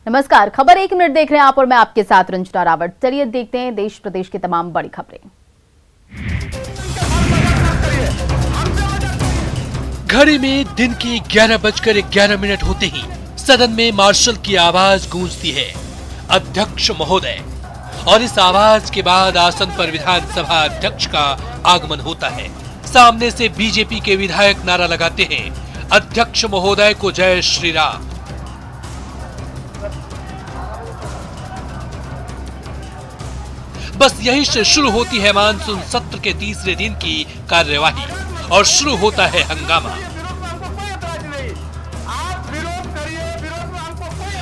नमस्कार, खबर 1 मिनट देख रहे हैं आप और मैं आपके साथ रंजना रावत। चलिए देखते हैं देश प्रदेश की तमाम बड़ी खबरें। घड़ी में दिन की 11:11 होते ही सदन में मार्शल की आवाज गूंजती है, अध्यक्ष महोदय। और इस आवाज के बाद आसन पर विधानसभा अध्यक्ष का आगमन होता है। सामने से बीजेपी के विधायक नारा लगाते हैं, अध्यक्ष महोदय को जय श्री राम। बस यहीं से शुरू होती है मानसून सत्र के तीसरे दिन की कार्यवाही और शुरू होता है हंगामा।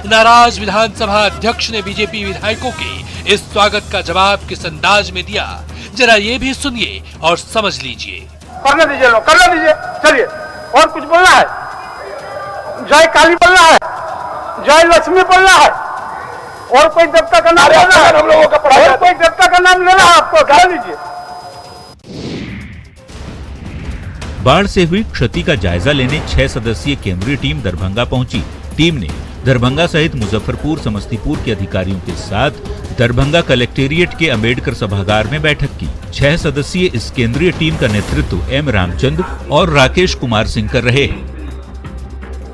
नाराज विधानसभा अध्यक्ष ने बीजेपी विधायकों के इस स्वागत का जवाब किस अंदाज में दिया, जरा ये भी सुनिए और समझ लीजिए। करने दीजिए, लोग करने दीजिए, चलिए। और कुछ बोलना है? जय काली बोलना है, जय लक्ष्मी बोलना है, और कोई देवता का नाम लेना है? हम लोगों का पढ़ाई, और कोई देवता का नाम लेना है आपको, कह लीजिए। बाढ़ से हुई क्षति का जायजा लेने 6 सदस्यीय केंद्रीय टीम दरभंगा पहुंची। टीम ने दरभंगा सहित मुजफ्फरपुर, समस्तीपुर के अधिकारियों के साथ दरभंगा कलेक्टेरिएट के अंबेडकर सभागार में बैठक की। 6 सदस्यीय इस केंद्रीय टीम का नेतृत्व एम रामचंद्र और राकेश कुमार सिंह कर रहे हैं।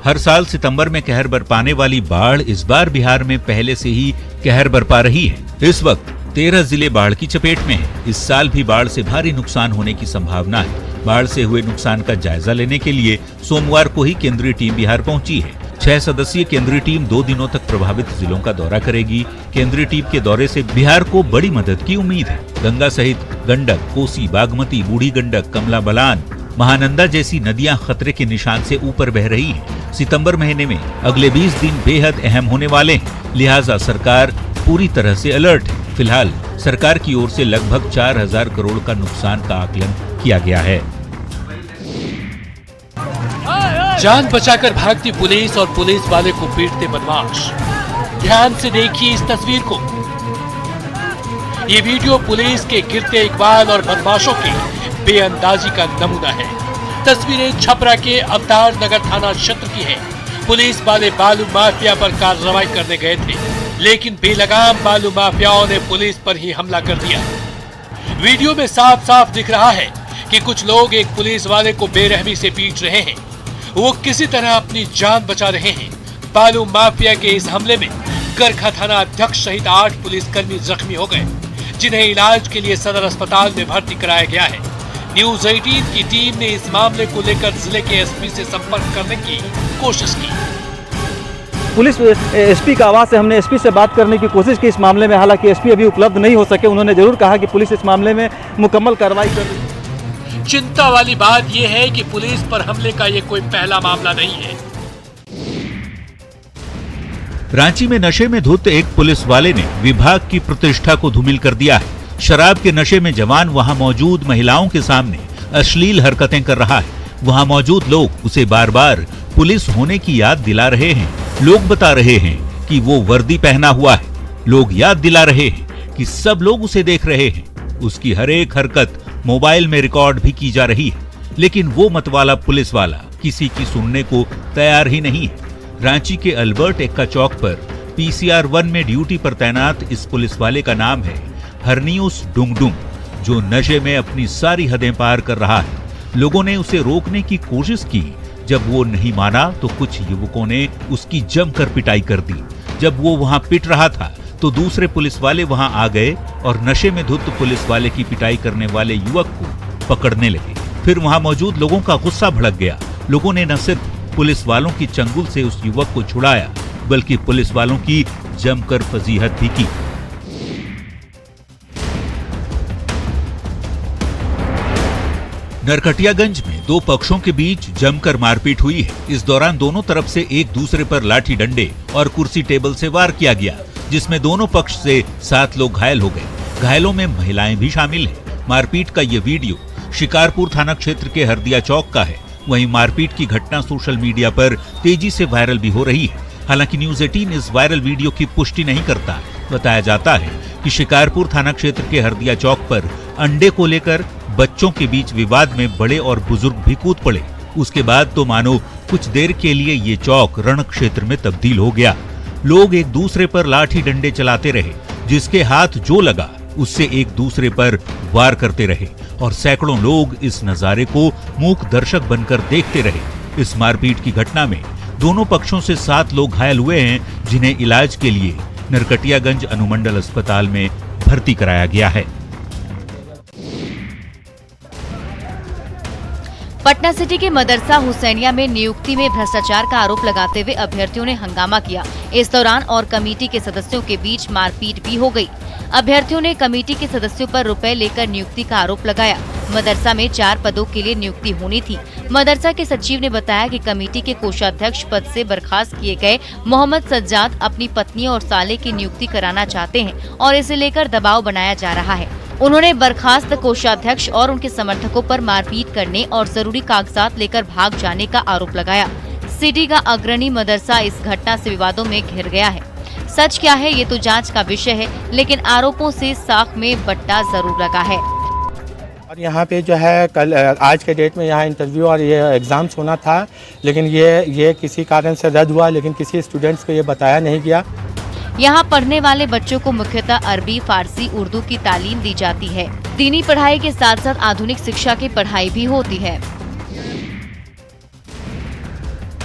हर साल सितंबर में कहर बरपाने वाली बाढ़ इस बार बिहार में पहले से ही कहर बरपा रही है। इस वक्त 13 जिले बाढ़ की चपेट में हैं। इस साल भी बाढ़ से भारी नुकसान होने की संभावना है। बाढ़ से हुए नुकसान का जायजा लेने के लिए सोमवार को ही केंद्रीय टीम बिहार पहुंची है। 6 सदस्यीय केंद्रीय टीम 2 दिनों तक प्रभावित जिलों का दौरा करेगी। केंद्रीय टीम के दौरे से बिहार को बड़ी मदद की उम्मीद है। गंगा सहित गंडक, कोसी, बागमती, बूढ़ी गंडक, कमला बलान, महानंदा जैसी नदियां खतरे के निशान से ऊपर बह रही हैं। सितंबर महीने में अगले 20 दिन बेहद अहम होने वाले हैं, लिहाजा सरकार पूरी तरह से अलर्ट है। फिलहाल सरकार की ओर से लगभग 4000 करोड़ का नुकसान का आकलन किया गया है। जान बचाकर भागती पुलिस और पुलिस वाले को पीटते बदमाश। ध्यान से देखिए इस तस्वीर को। ये वीडियो पुलिस के गिरते इकबाल और बदमाशों की बेअंदाजी का नमूना है। तस्वीरें छपरा के अवतार नगर थाना क्षेत्र की है। पुलिस वाले बालू माफिया पर कार्रवाई करने गए थे, लेकिन बेलगाम बालू माफियाओं ने पुलिस पर ही हमला कर दिया। वीडियो में साफ साफ दिख रहा है कि कुछ लोग एक पुलिस वाले को बेरहमी से पीट रहे हैं। वो किसी तरह अपनी जान बचा रहे हैं। बालू माफिया के इस हमले में करखा थाना अध्यक्ष सहित 8 पुलिसकर्मी जख्मी हो गए, जिन्हें इलाज के लिए सदर अस्पताल में भर्ती कराया गया है। न्यूज 18 की टीम ने इस मामले को लेकर जिले के एसपी से संपर्क करने की कोशिश की। पुलिस एसपी का आवाज से हमने एसपी से बात करने की कोशिश की इस मामले में, हालांकि एसपी अभी उपलब्ध नहीं हो सके। उन्होंने जरूर कहा कि पुलिस इस मामले में मुकम्मल कार्रवाई कर रही है। चिंता वाली बात यह है कि पुलिस पर हमले का ये कोई पहला मामला नहीं है। रांची में नशे में धुत एक पुलिस वाले ने विभाग की प्रतिष्ठा को धूमिल कर दिया है। शराब के नशे में जवान वहां मौजूद महिलाओं के सामने अश्लील हरकतें कर रहा है। वहां मौजूद लोग उसे बार बार पुलिस होने की याद दिला रहे हैं। लोग बता रहे हैं कि वो वर्दी पहना हुआ है। लोग याद दिला रहे हैं कि सब लोग उसे देख रहे हैं। उसकी हर एक हरकत मोबाइल में रिकॉर्ड भी की जा रही है, लेकिन वो मतवाला पुलिस वाला किसी की सुनने को तैयार ही नहीं है। रांची के अल्बर्ट एक्का चौक पर PCR 1 में ड्यूटी पर तैनात इस पुलिस वाले का नाम है हरनियुस डुंगडुंग, जो नशे में अपनी सारी हदें पार कर रहा है। लोगों ने उसे रोकने की कोशिश की। जब वो नहीं माना तो कुछ युवकों ने उसकी जमकर पिटाई कर दी। जब वो वहां पिट रहा था तो दूसरे पुलिस वाले वहां आ गए और नशे में धुत पुलिस वाले की पिटाई करने वाले युवक को पकड़ने लगे। फिर वहां मौजूद लोगों का गुस्सा भड़क गया। लोगों ने न सिर्फ पुलिस वालों की चंगुल से उस युवक को छुड़ाया, बल्कि पुलिस वालों की जमकर फजीहत भी की। नरकटियागंज में 2 पक्षों के बीच जमकर मारपीट हुई है। इस दौरान दोनों तरफ से एक दूसरे पर लाठी डंडे और कुर्सी टेबल से वार किया गया, जिसमें दोनों पक्ष से 7 लोग घायल हो गए। घायलों में महिलाएं भी शामिल हैं। मारपीट का ये वीडियो शिकारपुर थाना क्षेत्र के हरदिया चौक का है। वहीं मारपीट की घटना सोशल मीडिया पर तेजी से वायरल भी हो रही है। हालांकि न्यूज 18 इस वायरल वीडियो की पुष्टि नहीं करता। बताया जाता है कि शिकारपुर थाना क्षेत्र के हरदिया चौक पर अंडे को लेकर बच्चों के बीच विवाद में बड़े और बुजुर्ग भी कूद पड़े। उसके बाद तो मानो कुछ देर के लिए ये चौक रण क्षेत्र में तब्दील हो गया। लोग एक दूसरे पर लाठी डंडे चलाते रहे, जिसके हाथ जो लगा उससे एक दूसरे पर वार करते रहे और सैकड़ों लोग इस नजारे को मूक दर्शक बनकर देखते रहे। इस मारपीट की घटना में दोनों पक्षों से 7 लोग घायल हुए हैं, जिन्हें इलाज के लिए नरकटियागंज अनुमंडल अस्पताल में भर्ती कराया गया है। पटना सिटी के मदरसा हुसैनिया में नियुक्ति में भ्रष्टाचार का आरोप लगाते हुए अभ्यर्थियों ने हंगामा किया। इस दौरान और कमेटी के सदस्यों के बीच मारपीट भी हो गई। अभ्यर्थियों ने कमेटी के सदस्यों पर रुपए लेकर नियुक्ति का आरोप लगाया। मदरसा में 4 पदों के लिए नियुक्ति होनी थी। मदरसा के सचिव ने बताया कि कमेटी के कोषाध्यक्ष पद से बर्खास्त किए गए मोहम्मद सज्जाद अपनी पत्नी और साले की नियुक्ति कराना चाहते हैं और इसे लेकर दबाव बनाया जा रहा है। उन्होंने बर्खास्त कोषाध्यक्ष और उनके समर्थकों पर मारपीट करने और जरूरी कागजात लेकर भाग जाने का आरोप लगाया। सिटी का अग्रणी मदरसा इस घटना से विवादों में घिर गया है। सच क्या है ये तो जांच का विषय है, लेकिन आरोपों से साख में बट्टा जरूर लगा है। और यहाँ पे जो है कल आज के डेट में यहाँ इंटरव्यू और ये एग्ज़ाम्स होना था, लेकिन ये किसी कारण से रद्द हुआ, लेकिन किसी स्टूडेंट्स को ये बताया नहीं गया। यहाँ पढ़ने वाले बच्चों को मुख्यतः अरबी, फारसी, उर्दू की तालीम दी जाती है। दीनी पढ़ाई के साथ साथ आधुनिक शिक्षा की पढ़ाई भी होती है।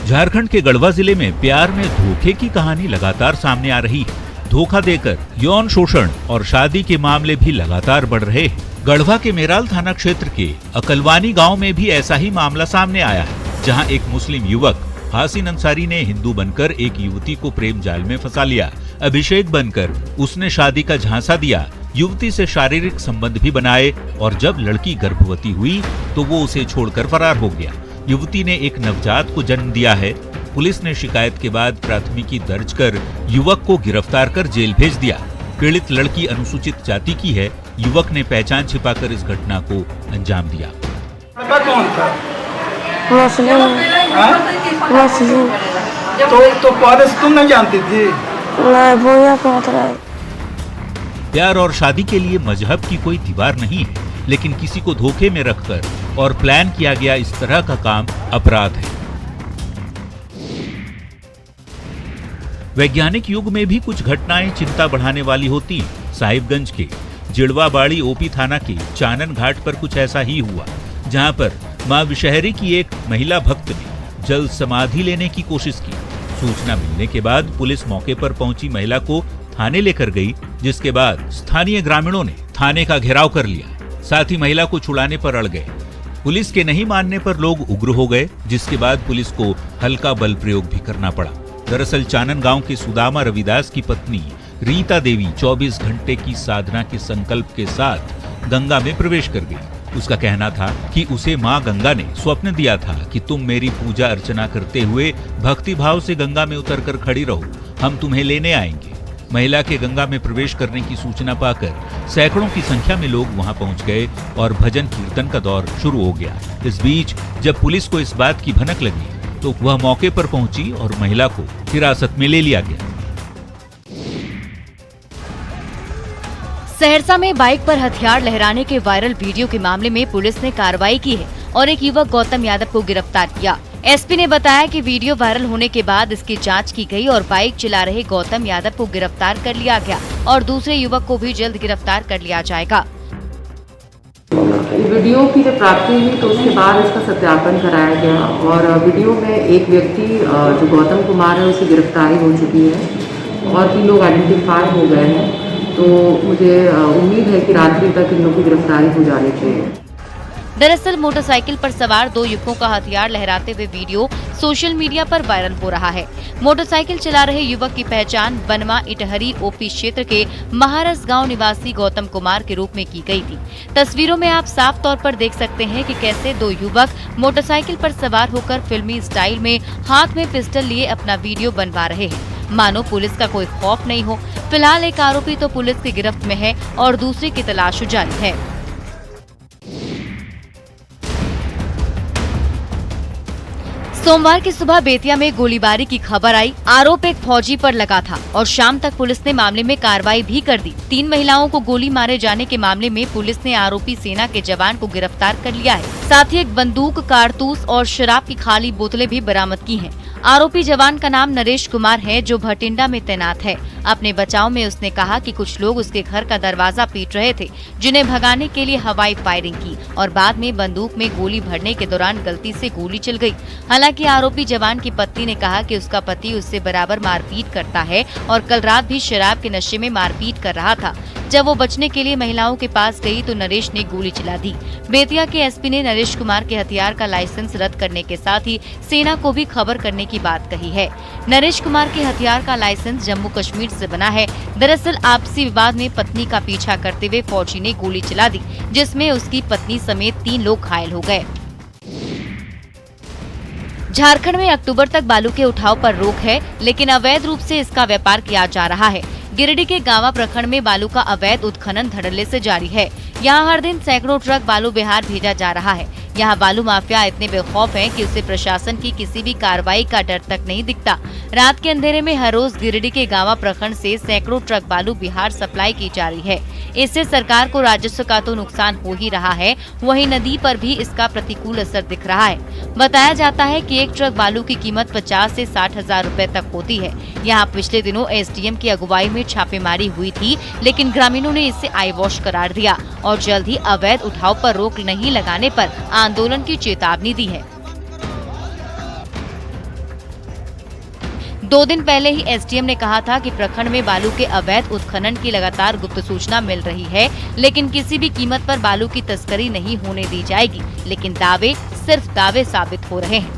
झारखंड के गढ़वा जिले में प्यार में धोखे की कहानी लगातार सामने आ रही है। धोखा देकर यौन शोषण और शादी के मामले भी लगातार बढ़ रहे हैं। गढ़वा के मेराल थाना क्षेत्र के अकलवानी गांव में भी ऐसा ही मामला सामने आया है, जहां एक मुस्लिम युवक हासिन अंसारी ने हिंदू बनकर एक युवती को प्रेम जाल में फंसा लिया। अभिषेक बनकर उसने शादी का झांसा दिया, युवती से शारीरिक संबंध भी बनाए और जब लड़की गर्भवती हुई तो वो उसे छोड़कर फरार हो गया। युवती ने एक नवजात को जन्म दिया है। पुलिस ने शिकायत के बाद प्राथमिकी दर्ज कर युवक को गिरफ्तार कर जेल भेज दिया। पीड़ित लड़की अनुसूचित जाति की है। युवक ने पहचान छिपाकर इस घटना को अंजाम दिया। कौन था? तो पहले से तुम नहीं जानती थी? प्यार और शादी के लिए मजहब की कोई दीवार नहीं है, लेकिन किसी को धोखे में रखकर और प्लान किया गया इस तरह का काम अपराध है। वैज्ञानिक युग में भी कुछ घटनाएं चिंता बढ़ाने वाली होती हैं। साहिबगंज के जिड़वाबाड़ी ओपी थाना के चानन घाट पर कुछ ऐसा ही हुआ, जहां पर मां विषहरी की एक महिला भक्त ने जल समाधि लेने की कोशिश की। सूचना मिलने के बाद पुलिस मौके पर पहुंची महिला को थाने लेकर गई, जिसके बाद स्थानीय ग्रामीणों ने थाने का घेराव कर लिया। साथ ही महिला को छुड़ाने पर अड़ गए। पुलिस के नहीं मानने पर लोग उग्र हो गए, जिसके बाद पुलिस को हल्का बल प्रयोग भी करना पड़ा। दरअसल चानन गांव के सुदामा रविदास की पत्नी रीता देवी 24 घंटे की साधना के संकल्प के साथ गंगा में प्रवेश कर गई। उसका कहना था कि उसे मां गंगा ने स्वप्न दिया था कि तुम मेरी पूजा अर्चना करते हुए भक्ति भाव से गंगा में उतरकर खड़ी रहो, हम तुम्हें लेने आएंगे। महिला के गंगा में प्रवेश करने की सूचना पाकर सैकड़ों की संख्या में लोग वहां पहुंच गए और भजन कीर्तन का दौर शुरू हो गया। इस बीच जब पुलिस को इस बात की भनक लगी तो वह मौके पर पहुंची और महिला को हिरासत में ले लिया गया। सहरसा में बाइक पर हथियार लहराने के वायरल वीडियो के मामले में पुलिस ने कार्रवाई की है और एक युवक गौतम यादव को गिरफ्तार किया। एसपी ने बताया कि वीडियो वायरल होने के बाद इसकी जांच की गई और बाइक चला रहे गौतम यादव को गिरफ्तार कर लिया गया और दूसरे युवक को भी जल्द गिरफ्तार कर लिया जाएगा। वीडियो की जब प्राप्ति हुई तो उसके बाद इसका सत्यापन कराया गया और वीडियो में एक व्यक्ति जो गौतम कुमार है उसकी गिरफ्तारी हो चुकी है और 3 लोग आइडेंटिफाई हो गए हैं। तो मुझे उम्मीद है कि रात्रि तक इन लोगों की गिरफ्तारी हो जानी चाहिए। दरअसल मोटरसाइकिल पर सवार 2 युवकों का हथियार लहराते हुए वीडियो सोशल मीडिया पर वायरल हो रहा है। मोटरसाइकिल चला रहे युवक की पहचान बनवा इटहरी ओपी क्षेत्र के महारस गांव निवासी गौतम कुमार के रूप में की गई थी। तस्वीरों में आप साफ तौर पर देख सकते हैं कि कैसे 2 युवक मोटरसाइकिल पर सवार होकर फिल्मी स्टाइल में हाथ में पिस्टल लिए अपना वीडियो बनवा रहे हैं, मानो पुलिस का कोई खौफ नहीं हो। फिलहाल एक आरोपी तो पुलिस की गिरफ्त में है और दूसरे की तलाश जारी है। सोमवार की सुबह बेतिया में गोलीबारी की खबर आई। आरोप एक फौजी पर लगा था और शाम तक पुलिस ने मामले में कार्रवाई भी कर दी। 3 महिलाओं को गोली मारे जाने के मामले में पुलिस ने आरोपी सेना के जवान को गिरफ्तार कर लिया है। साथ ही एक बंदूक, कारतूस और शराब की खाली बोतलें भी बरामद की हैं। आरोपी जवान का नाम नरेश कुमार है, जो भटिंडा में तैनात है। अपने बचाव में उसने कहा कि कुछ लोग उसके घर का दरवाजा पीट रहे थे, जिन्हें भगाने के लिए हवाई फायरिंग की और बाद में बंदूक में गोली भरने के दौरान गलती से गोली चल गई। हालांकि आरोपी जवान की पत्नी ने कहा कि उसका पति उससे बराबर मारपीट करता है और कल रात भी शराब के नशे में मारपीट कर रहा था। जब वो बचने के लिए महिलाओं के पास गई तो नरेश ने गोली चला दी। बेतिया के एसपी ने नरेश कुमार के हथियार का लाइसेंस रद्द करने के साथ ही सेना को भी खबर करने की बात कही है। नरेश कुमार के हथियार का लाइसेंस जम्मू कश्मीर से बना है। दरअसल आपसी विवाद में पत्नी का पीछा करते हुए फौजी ने गोली चला दी, जिसमें उसकी पत्नी समेत 3 लोग घायल हो गए। झारखंड में अक्टूबर तक बालू के उठाव पर रोक है, लेकिन अवैध रूप से इसका व्यापार किया जा रहा है। गिरिडीह के गावा प्रखंड में बालू का अवैध उत्खनन धड़ल्ले से जारी है। यहाँ हर दिन सैकड़ों ट्रक बालू बिहार भेजा जा रहा है। यहाँ बालू माफिया इतने बेखौफ हैं कि उसे प्रशासन की किसी भी कार्रवाई का डर तक नहीं दिखता। रात के अंधेरे में हर रोज गिरिडीह के गावा प्रखंड से सैकड़ों ट्रक बालू बिहार सप्लाई की जा रही है। इससे सरकार को राजस्व का तो नुकसान हो ही रहा है, वहीं नदी पर भी इसका प्रतिकूल असर दिख रहा है। बताया जाता है कि एक ट्रक बालू की कीमत 50 से 60 हजार रुपए तक होती है। यहाँ पिछले दिनों एसडीएम की अगुवाई में छापेमारी हुई थी, लेकिन ग्रामीणों ने इसे आईवॉश करार दिया और जल्द ही अवैध उठाव पर रोक नहीं लगाने पर आंदोलन की चेतावनी दी है। 2 दिन पहले ही एसडीएम ने कहा था कि प्रखंड में बालू के अवैध उत्खनन की लगातार गुप्त सूचना मिल रही है, लेकिन किसी भी कीमत पर बालू की तस्करी नहीं होने दी जाएगी। लेकिन दावे सिर्फ दावे साबित हो रहे हैं।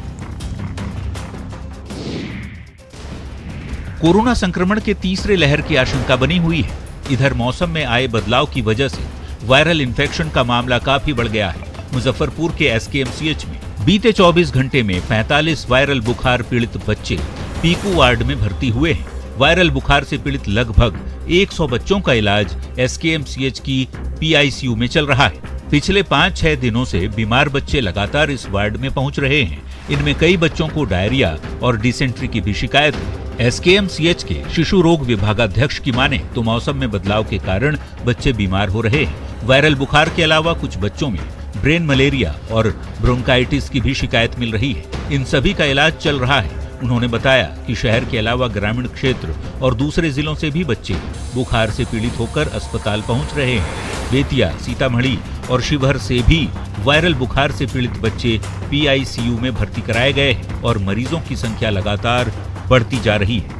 कोरोना संक्रमण के तीसरे लहर की आशंका बनी हुई है। इधर मौसम में आए बदलाव की वजह से वायरल इन्फेक्शन का मामला काफी बढ़ गया है। मुजफ्फरपुर के एसकेएमसीएच में बीते 24 घंटे में 45 वायरल बुखार पीड़ित बच्चे पीकू वार्ड में भर्ती हुए हैं। वायरल बुखार से पीड़ित लगभग 100 बच्चों का इलाज एसकेएमसीएच की पीआईसीयू में चल रहा है। पिछले 5-6 दिनों से बीमार बच्चे लगातार इस वार्ड में पहुंच रहे हैं। इनमें कई बच्चों को डायरिया और डिसेंट्री की भी शिकायत है। एसकेएमसीएच के शिशु रोग विभागाध्यक्ष की माने तो मौसम में बदलाव के कारण बच्चे बीमार हो रहे हैं। वायरल बुखार के अलावा कुछ बच्चों में ब्रेन मलेरिया और ब्रोंकाइटिस की भी शिकायत मिल रही है। इन सभी का इलाज चल रहा है। उन्होंने बताया कि शहर के अलावा ग्रामीण क्षेत्र और दूसरे जिलों से भी बच्चे बुखार से पीड़ित होकर अस्पताल पहुंच रहे हैं। बेतिया, सीतामढ़ी और शिवहर से भी वायरल बुखार से पीड़ित बच्चे पीआईसीयू में भर्ती कराए गए हैं और मरीजों की संख्या लगातार बढ़ती जा रही है।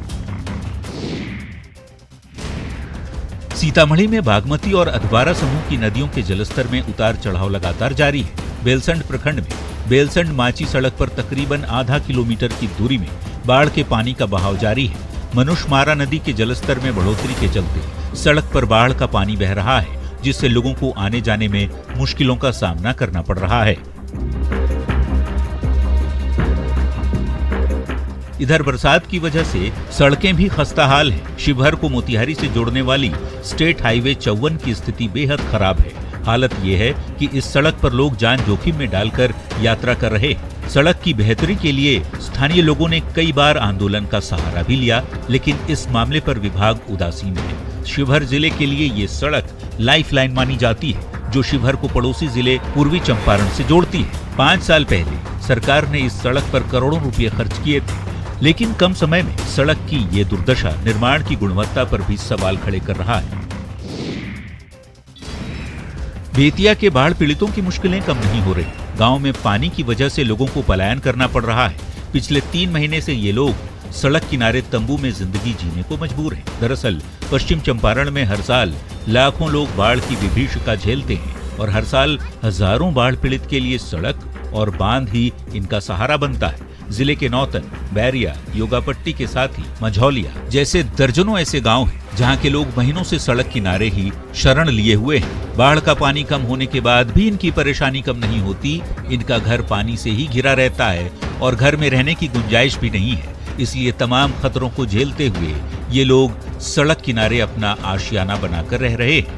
सीतामढ़ी में बागमती और अधवारा समूह की नदियों के जलस्तर में उतार चढ़ाव लगातार जारी है। बेलसंड प्रखंड में बेलसंड माची सड़क पर तकरीबन आधा किलोमीटर की दूरी में बाढ़ के पानी का बहाव जारी है। मनुष्यमारा नदी के जलस्तर में बढ़ोतरी के चलते सड़क पर बाढ़ का पानी बह रहा है, जिससे लोगों को आने जाने में मुश्किलों का सामना करना पड़ रहा है। इधर बरसात की वजह से सड़कें भी खस्ताहाल हैं। शिवहर को मोतिहारी से जोड़ने वाली स्टेट हाईवे 54 की स्थिति बेहद खराब है। हालत ये है कि इस सड़क पर लोग जान जोखिम में डालकर यात्रा कर रहे हैं। सड़क की बेहतरी के लिए स्थानीय लोगों ने कई बार आंदोलन का सहारा भी लिया, लेकिन इस मामले पर विभाग उदासीन है। शिवहर जिले के लिए ये सड़क लाइफलाइन मानी जाती है, जो शिवहर को पड़ोसी जिले पूर्वी चंपारण से जोड़ती है। 5 साल पहले सरकार ने इस सड़क पर करोड़ों रुपए खर्च किए थे, लेकिन कम समय में सड़क की ये दुर्दशा निर्माण की गुणवत्ता पर भी सवाल खड़े कर रहा है। बेतिया के बाढ़ पीड़ितों की मुश्किलें कम नहीं हो रही। गांव में पानी की वजह से लोगों को पलायन करना पड़ रहा है। पिछले 3 महीने से ये लोग सड़क किनारे तंबू में जिंदगी जीने को मजबूर हैं। दरअसल पश्चिम चंपारण में हर साल लाखों लोग बाढ़ की विभीषिका झेलते हैं और हर साल हजारों बाढ़ पीड़ित के लिए सड़क और बांध ही इनका सहारा बनता है। जिले के नौतन, बैरिया, योगापट्टी के साथ ही मझौलिया जैसे दर्जनों ऐसे गांव हैं जहां के लोग महीनों से सड़क किनारे ही शरण लिए हुए हैं। बाढ़ का पानी कम होने के बाद भी इनकी परेशानी कम नहीं होती। इनका घर पानी से ही घिरा रहता है और घर में रहने की गुंजाइश भी नहीं है। इसलिए तमाम खतरों को झेलते हुए ये लोग सड़क किनारे अपना आशियाना बनाकर रह रहे हैं।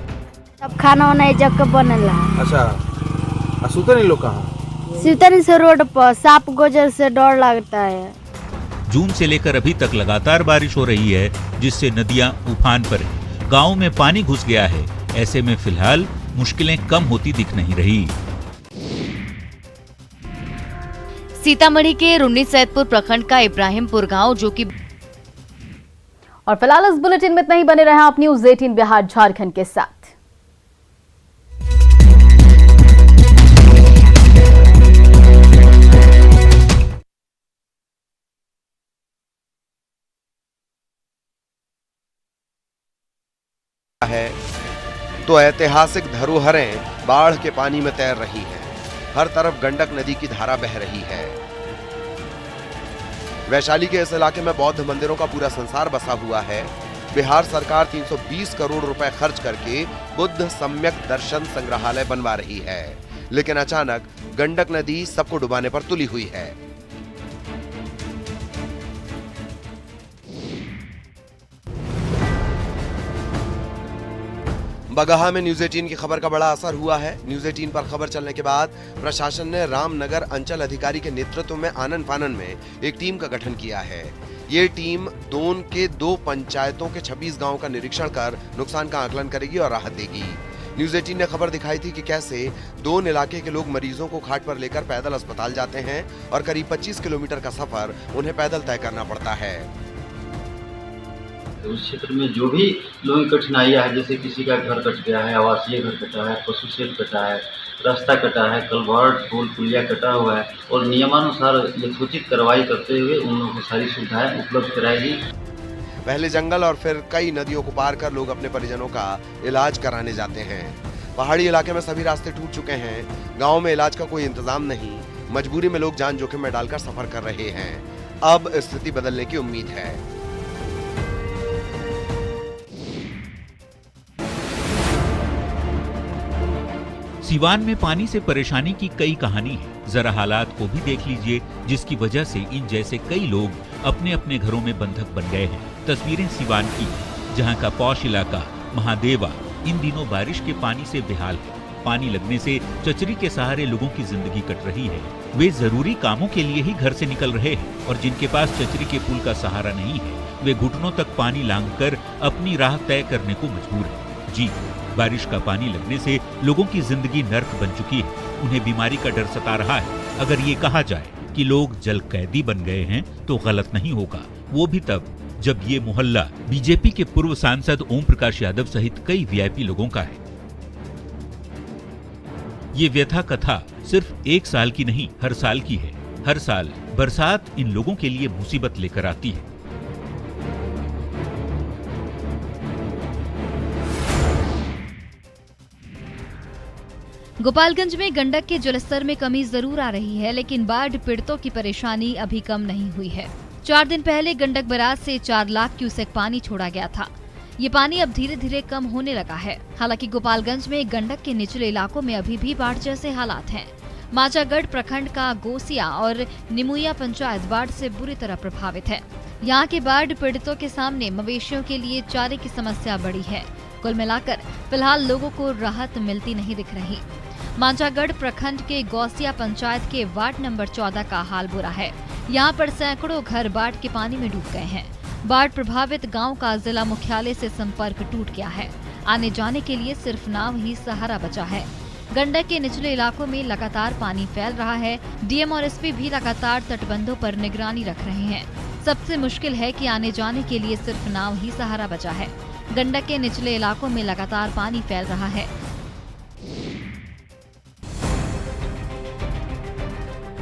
सब खाना वाना जगह बनेला। अच्छा, सुते नहीं लोग कहाँ? सीतन से रोड पर सांप गोजर से डर लगता है। जून से लेकर अभी तक लगातार बारिश हो रही है, जिससे नदियां उफान पर हैं। गांव में पानी घुस गया है। ऐसे में फिलहाल मुश्किलें कम होती दिख नहीं रही। सीतामढ़ी के रुन्नी सैदपुर प्रखंड का इब्राहिमपुर गांव, जो कि और फिलहाल इस बुलेटिन में इतना ही। बने रहे आप न्यूज़ 18 बिहार झारखंड के साथ। है तो ऐतिहासिक धरोहरें बाढ़ के पानी में तैर रही हैं। हर तरफ गंडक नदी की धारा बह रही है। वैशाली के इस इलाके में बौद्ध मंदिरों का पूरा संसार बसा हुआ है। बिहार सरकार 320 करोड़ रुपए खर्च करके बुद्ध सम्यक दर्शन संग्रहालय बनवा रही है, लेकिन अचानक गंडक नदी सबको डुबाने पर तुली हुई है। बगहा में न्यूज 18 की खबर का बड़ा असर हुआ है। न्यूज 18 पर खबर चलने के बाद प्रशासन ने रामनगर अंचल अधिकारी के नेतृत्व में आनन फानन में एक टीम का गठन किया है। ये टीम दोन के 2 पंचायतों के 26 गांवों का निरीक्षण कर नुकसान का आकलन करेगी और राहत देगी। न्यूज 18 ने खबर दिखाई थी कि कैसे दोन इलाके के लोग मरीजों को खाट पर लेकर पैदल अस्पताल जाते हैं और करीब 25 किलोमीटर का सफर उन्हें पैदल तय करना पड़ता है। उस क्षेत्र में जो भी लोगों की कठिनाइयाँ है, जैसे किसी का घर कट गया है, आवासीय घर कटा है, पशु शेड कटा है, रास्ता कटा है, कलवर्ट पुल पुलिया कटा हुआ है, और नियमानुसार यथोचित कार्रवाई करते हुए उन लोगों को सारी सुविधाएं उपलब्ध कराएगी। पहले जंगल और फिर कई नदियों को पार कर लोग अपने परिजनों का इलाज कराने जाते हैं। पहाड़ी इलाके में सभी रास्ते टूट चुके हैं। गाँव में इलाज का कोई इंतजाम नहीं। मजबूरी में लोग जान जोखिम में डालकर सफर कर रहे हैं। अब स्थिति बदलने की उम्मीद है। सिवान में पानी से परेशानी की कई कहानी है। जरा हालात को भी देख लीजिए, जिसकी वजह से इन जैसे कई लोग अपने अपने घरों में बंधक बन गए हैं। तस्वीरें सिवान की, जहां का पौष इलाका महादेवा इन दिनों बारिश के पानी से बेहाल है। पानी लगने से चचरी के सहारे लोगों की जिंदगी कट रही है। वे जरूरी कामों के लिए ही घर से निकल रहे हैं और जिनके पास चचरी के पुल का सहारा नहीं है, वे घुटनों तक पानी लांघकर अपनी राह तय करने को मजबूर है। जी, बारिश का पानी लगने से लोगों की जिंदगी नर्क बन चुकी है। उन्हें बीमारी का डर सता रहा है। अगर ये कहा जाए कि लोग जल कैदी बन गए हैं तो गलत नहीं होगा। वो भी तब जब ये मोहल्ला बीजेपी के पूर्व सांसद ओम प्रकाश यादव सहित कई वीआईपी लोगों का है। ये व्यथा कथा सिर्फ एक साल की नहीं, हर साल की है। हर साल बरसात इन लोगों के लिए मुसीबत लेकर आती है। गोपालगंज में गंडक के जलस्तर में कमी जरूर आ रही है, लेकिन बाढ़ पीड़ितों की परेशानी अभी कम नहीं हुई है। 4 दिन पहले गंडक बराज से 4 लाख क्यूसेक पानी छोड़ा गया था। ये पानी अब धीरे धीरे कम होने लगा है। हालांकि गोपालगंज में गंडक के निचले इलाकों में अभी भी बाढ़ जैसे हालात हैं। माचागढ़ प्रखंड का गोसिया और निमुया पंचायत बाढ़ से बुरी तरह प्रभावित है। यहाँ के बाढ़ पीड़ितों के सामने मवेशियों के लिए चारे की समस्या बड़ी है। कुल मिलाकर फिलहाल लोगों को राहत मिलती नहीं दिख रही। मांझागढ़ प्रखंड के गौसिया पंचायत के वार्ड नंबर 14 का हाल बुरा है। यहाँ पर सैकड़ों घर बाढ़ के पानी में डूब गए हैं। बाढ़ प्रभावित गांव का जिला मुख्यालय से संपर्क टूट गया है। आने जाने के लिए सिर्फ नाव ही सहारा बचा है। गंडक के निचले इलाकों में लगातार पानी फैल रहा है। डीएम और एसपी भी लगातार तटबंधों पर निगरानी रख रहे हैं। सबसे मुश्किल है कि आने जाने के लिए सिर्फ नाव ही सहारा बचा है। गंडक के निचले इलाकों में लगातार पानी फैल रहा है।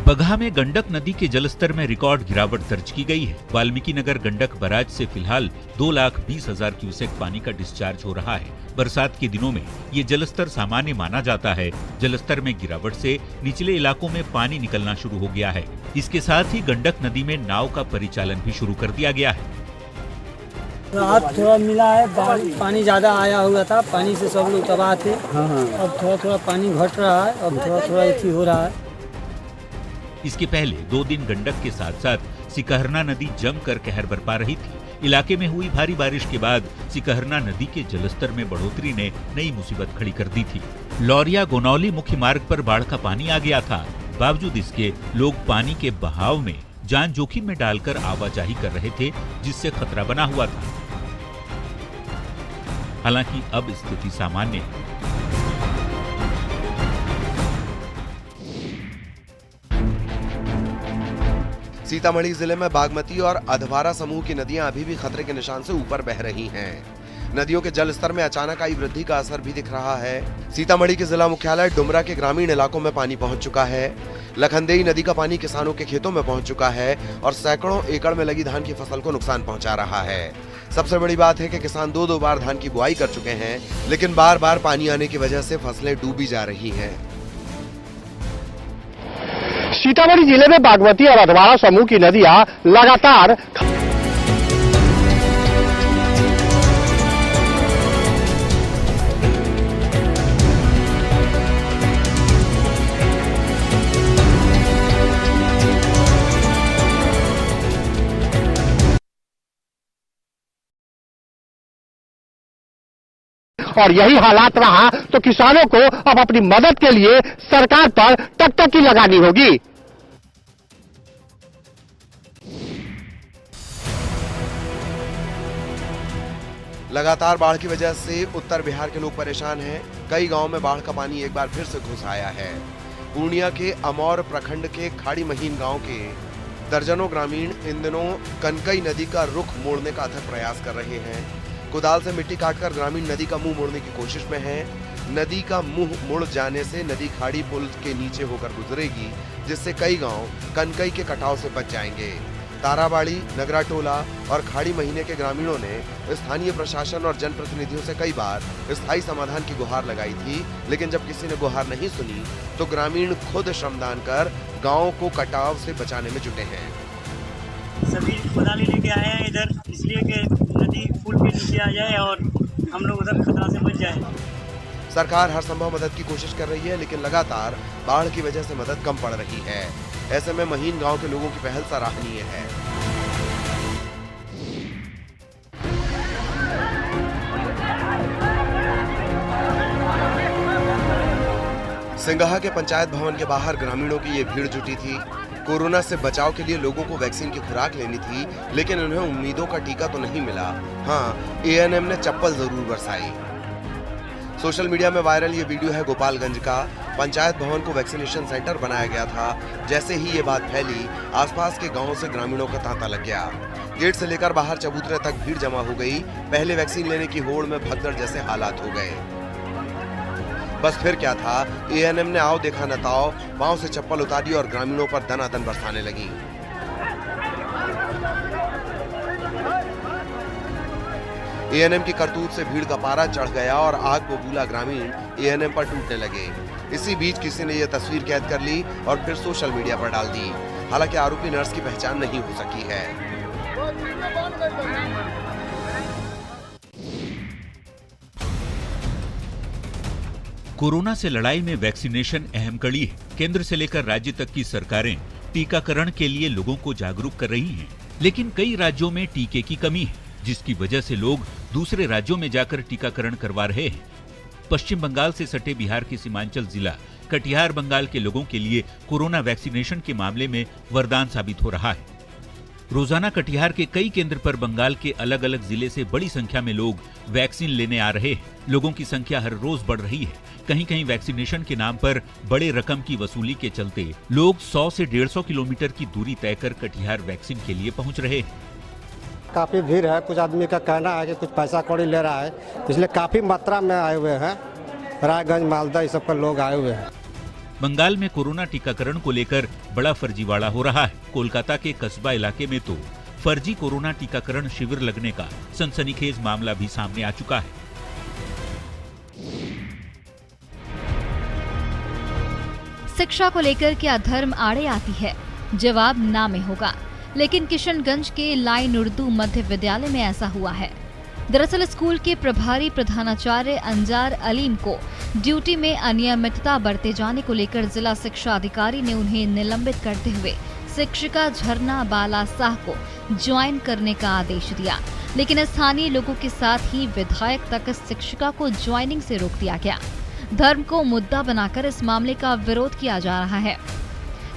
बगहा में गंडक नदी के जलस्तर में रिकॉर्ड गिरावट दर्ज की गई है। वाल्मीकि नगर गंडक बराज से फिलहाल 2,20,000 क्यूसेक पानी का डिस्चार्ज हो रहा है। बरसात के दिनों में ये जलस्तर सामान्य माना जाता है। जलस्तर में गिरावट से निचले इलाकों में पानी निकलना शुरू हो गया है। इसके साथ ही गंडक नदी में नाव का परिचालन भी शुरू कर दिया गया है। राहत थोड़ा मिला है। पानी ज्यादा आया हुआ था, पानी से सब लोग तबाह थे। अब थोड़ा थोड़ा पानी घट रहा है, अब थोड़ा थोड़ा एथी हो रहा है। इसके पहले 2 दिन गंडक के साथ साथ सिकहरना नदी जमकर कहर बरपा रही थी। इलाके में हुई भारी बारिश के बाद सिकहरना नदी के जलस्तर में बढ़ोतरी ने नई मुसीबत खड़ी कर दी थी। लौरिया गोनौली मुख्य मार्ग पर बाढ़ का पानी आ गया था। बावजूद इसके लोग पानी के बहाव में जान जोखिम में डालकर आवाजाही कर रहे थे, जिससे खतरा बना हुआ था। हालांकि अब स्थिति सामान्य है। सीतामढ़ी जिले में बागमती और अधवारा समूह की नदियां अभी भी खतरे के निशान से ऊपर बह रही हैं। नदियों के जल स्तर में अचानक आई वृद्धि का असर भी दिख रहा है। सीतामढ़ी के जिला मुख्यालय डुमरा के ग्रामीण इलाकों में पानी पहुंच चुका है। लखनदेई नदी का पानी किसानों के खेतों में पहुंच चुका है और सैकड़ों एकड़ में लगी धान की फसल को नुकसान पहुंचा रहा है। सबसे बड़ी बात है कि किसान दो बार धान की बुआई कर चुके हैं, लेकिन बार बार पानी आने की वजह से फसलें डूबी जा रही हैं। सीतामढ़ी जिले में बागमती और अधवारा समूह की नदियां लगातार और यही हालात रहा तो किसानों को अब अपनी मदद के लिए सरकार पर टकटकी लगानी होगी। लगातार बाढ़ की वजह से उत्तर बिहार के लोग परेशान हैं। कई गांवों में बाढ़ का पानी एक बार फिर से घुस आया है। पूर्णिया के अमौर प्रखंड के खाड़ी महीन गांव के दर्जनों ग्रामीण इन दिनों कनकई नदी का रुख मोड़ने का अथक प्रयास कर रहे हैं। कुदाल से मिट्टी काटकर ग्रामीण नदी का मुंह मोड़ने की कोशिश में हैं। नदी का मुंह मुड़ जाने से नदी खाड़ी पुल के नीचे होकर गुजरेगी, जिससे कई गांव कनकई के कटाव से बच जाएंगे। ताराबाड़ी, नगरा टोला और खाड़ी महीने के ग्रामीणों ने स्थानीय प्रशासन और जनप्रतिनिधियों से कई बार स्थायी समाधान की गुहार लगाई थी, लेकिन जब किसी ने गुहार नहीं सुनी तो ग्रामीण खुद श्रमदान कर गाँव को कटाव से बचाने में जुटे हैं। सभी खुदाली लेके आए हैं इधर, इसलिए कि नदी पुल के नीचे आ जाए और हम लोग उधर खतरा से बच जाए। सरकार हर संभव मदद की कोशिश कर रही है, लेकिन लगातार बाढ़ की वजह से मदद कम पड़ रही है। ऐसे में महीन गांव के लोगों की पहल सराहनीय है। सिंगहा के पंचायत भवन के बाहर ग्रामीणों की ये भीड़ जुटी थी। कोरोना से बचाव के लिए लोगों को वैक्सीन की खुराक लेनी थी, लेकिन उन्हें उम्मीदों का टीका तो नहीं मिला। हाँ, एएनएम ने चप्पल जरूर बरसाई। सोशल मीडिया में वायरल ये वीडियो है गोपालगंज का। पंचायत भवन को वैक्सीनेशन सेंटर बनाया गया था। जैसे ही ये बात फैली, आसपास के गांवों से ग्रामीणों का तांता लग गया। गेट से लेकर बाहर चबूतरे तक भीड़ जमा हो गई। पहले वैक्सीन लेने की होड़ में भगदड़ जैसे हालात हो गए। बस फिर क्या था, एएनएम ने आओ देखा न ताओ, पांव से चप्पल उतारी और ग्रामीणों पर दनादन बरसाने लगी। एएनएम की करतूत से भीड़ का पारा चढ़ गया और आग बबूला ग्रामीण एएनएम पर टूटने लगे। इसी बीच किसी ने यह तस्वीर कैद कर ली और फिर सोशल मीडिया पर डाल दी। हालांकि आरोपी नर्स की पहचान नहीं हो सकी है। कोरोना से लड़ाई में वैक्सीनेशन अहम कड़ी है। केंद्र से लेकर राज्य तक की सरकारें टीकाकरण के लिए लोगों को जागरूक कर रही हैं, लेकिन कई राज्यों में टीके की कमी है, जिसकी वजह से लोग दूसरे राज्यों में जाकर टीकाकरण करवा रहे हैं। पश्चिम बंगाल से सटे बिहार के सीमांचल जिला कटिहार बंगाल के लोगों के लिए कोरोना वैक्सीनेशन के मामले में वरदान साबित हो रहा है। रोजाना कटिहार के कई केंद्र पर बंगाल के अलग अलग जिले से बड़ी संख्या में लोग वैक्सीन लेने आ रहे हैं। लोगों की संख्या हर रोज बढ़ रही है। कहीं कहीं वैक्सीनेशन के नाम पर बड़े रकम की वसूली के चलते लोग 100 से 150 किलोमीटर की दूरी तय कर कटिहार वैक्सीन के लिए पहुंच रहे हैं। काफी भीड़ है। कुछ आदमी का कहना है कि कुछ पैसा कौड़ी ले रहा है, इसलिए काफी मात्रा में आए हुए हैं। रायगंज, मालदा, इस सब पर लोग आए हुए हैं। बंगाल में कोरोना टीकाकरण को लेकर बड़ा फर्जीवाड़ा हो रहा है। कोलकाता के कस्बा इलाके में तो फर्जी कोरोना टीकाकरण शिविर लगने का सनसनीखेज मामला भी सामने आ चुका है। शिक्षा को लेकर क्या धर्म आड़े आती है? जवाब ना में होगा। लेकिन किशनगंज के लाइन उर्दू मध्य विद्यालय में ऐसा हुआ है। दरअसल स्कूल के प्रभारी प्रधानाचार्य अंजार अलीम को ड्यूटी में अनियमितता बरते जाने को लेकर जिला शिक्षा अधिकारी ने उन्हें निलंबित करते हुए शिक्षिका झरना बाला शाह को ज्वाइन करने का आदेश दिया। लेकिन स्थानीय लोगों के साथ ही विधायक तक शिक्षिका को ज्वाइनिंग से रोक दिया गया। धर्म को मुद्दा बनाकर इस मामले का विरोध किया जा रहा है।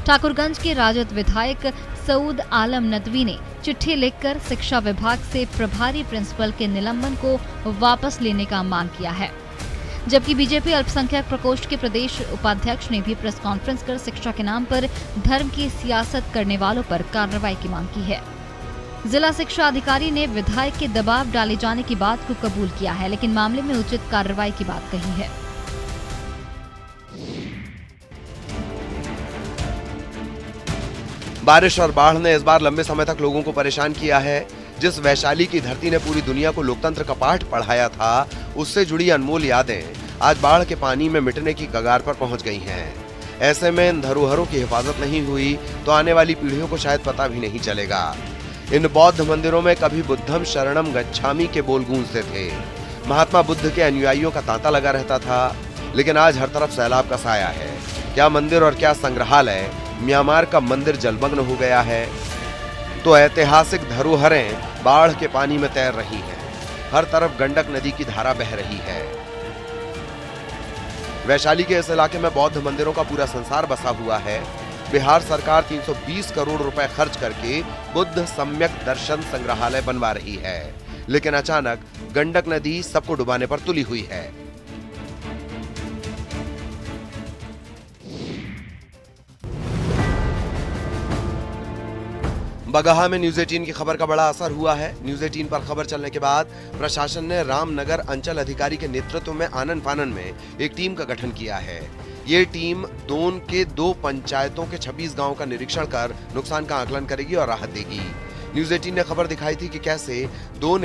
ठाकुरगंज के राजद विधायक सऊद आलम नदवी ने चिट्ठी लिखकर शिक्षा विभाग से प्रभारी प्रिंसिपल के निलंबन को वापस लेने का मांग किया है। जबकि बीजेपी अल्पसंख्यक प्रकोष्ठ के प्रदेश उपाध्यक्ष ने भी प्रेस कॉन्फ्रेंस कर शिक्षा के नाम पर धर्म की सियासत करने वालों पर कार्रवाई की मांग की है। जिला शिक्षा अधिकारी ने विधायक के दबाव डाले जाने की बात को कबूल किया है, लेकिन मामले में उचित कार्रवाई की बात कही है। बारिश और बाढ़ ने इस बार लंबे समय तक लोगों को परेशान किया है। जिस वैशाली की धरती ने पूरी दुनिया को लोकतंत्र का पाठ पढ़ाया था, उससे जुड़ी अनमोल यादें आज बाढ़ के पानी में मिटने की कगार पर पहुंच गई हैं। ऐसे में इन धरोहरों की हिफाजत नहीं हुई तो आने वाली पीढ़ियों को शायद पता भी नहीं चलेगा। इन बौद्ध मंदिरों में कभी बुद्धम शरणम गच्छामि के बोल गूंजते थे। महात्मा बुद्ध के अनुयायियों का तांता लगा रहता था, लेकिन आज हर तरफ सैलाब का साया है। क्या मंदिर और क्या संग्रहालय, म्यांमार का मंदिर जलमग्न हो गया है तो ऐतिहासिक धरोहरें बाढ़ के पानी में तैर रही हैं। हर तरफ गंडक नदी की धारा बह रही है। वैशाली के इस इलाके में बौद्ध मंदिरों का पूरा संसार बसा हुआ है। बिहार सरकार 320 करोड़ रुपए खर्च करके बुद्ध सम्यक दर्शन संग्रहालय बनवा रही है, लेकिन अचानक गंडक नदी सबको डुबाने पर तुली हुई है। बगहा में न्यूज 18 की खबर का बड़ा असर हुआ है। न्यूज 18 पर खबर चलने के बाद प्रशासन ने रामनगर अंचल अधिकारी के नेतृत्व में आनन फानन में एक टीम का गठन किया है। ये टीम दोन के 2 पंचायतों के 26 गांवों का निरीक्षण कर नुकसान का आकलन करेगी और राहत देगी। न्यूज 18 ने खबर दिखाई थी कि कैसे 2